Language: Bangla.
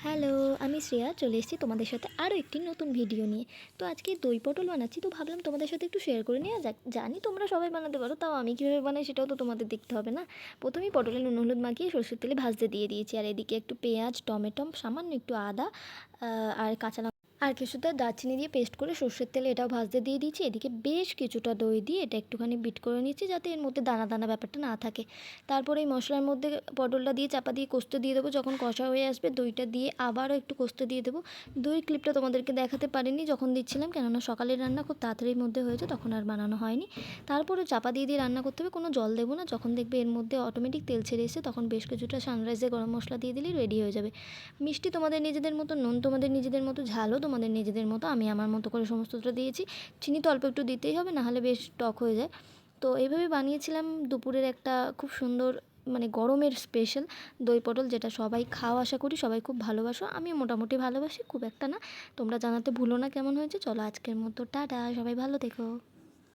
হ্যালো, আমি শ্রেয়া চলে এসেছি তোমাদের সাথে আরও একটি নতুন ভিডিও নিয়ে। তো আজকে দই পটল বানাচ্ছি, তো ভাবলাম তোমাদের সাথে একটু শেয়ার করে নেওয়া যাক। জানি তোমরা সবাই বানাতে পারো, তাও আমি কীভাবে বানাই সেটাও তো তোমাদের দেখতে হবে না। প্রথমেই পটলে নুন হলুদ মাখিয়ে সরষের তেলে ভাজতে দিয়ে দিয়েছি, আর এদিকে একটু পেঁয়াজ, টমেটো, সামান্য একটু আদা আর কাঁচা আর কিছুটা দারচিনি দিয়ে পেস্ট করে সর্ষের তেলে এটাও ভাজতে দিয়ে দিয়েছি। এদিকে বেশ কিছুটা দই দিয়ে এটা একটুখানি বিট করে নিচ্ছি, যাতে এর মধ্যে দানা দানা ব্যাপারটা না থাকে। তারপরে এই মশলার মধ্যে পটলটা দিয়ে চাপা দিয়ে কষতে দিয়ে দেবো। যখন কষা হয়ে আসবে দইটা দিয়ে আবারও একটু কষতে দিয়ে দেবো। দই ক্লিপটা তোমাদেরকে দেখাতে পারিনি যখন দিচ্ছিলাম, কেননা সকালের রান্না খুব তাড়াতাড়ির মধ্যে হয়েছে, তখন আর বানানো হয়নি। তারপরে চাপা দিয়ে দিয়ে রান্না করতে হবে, কোনো জল দেবো না। যখন দেখবে এর মধ্যে অটোমেটিক তেল ছেড়ে এসে, তখন বেশ কিছুটা সানরাইজে গরম মশলা দিয়ে দিলেই রেডি হয়ে যাবে। মিষ্টি তোমাদের নিজেদের মতো, নুন তোমাদের নিজেদের মতো, ঝালও তোমাদের নিজেদের মতো। আমি আমার মতো করে সমস্তটা দিয়েছি। চিনি তো অল্প একটু দিতেই হবে, নাহলে বেশ টক হয়ে যায়। তো এইভাবে বানিয়েছিলাম দুপুরের একটা খুব সুন্দর, মানে গরমের স্পেশাল দই পটল, যেটা সবাই খাও, আশা করি সবাই খুব ভালোবাসো। আমিও মোটামুটি ভালোবাসি, খুব একটা না। তোমরা জানাতে ভুলো না কেমন হয়েছে। চলো আজকের মতো টাটা, সবাই ভালো থেকো।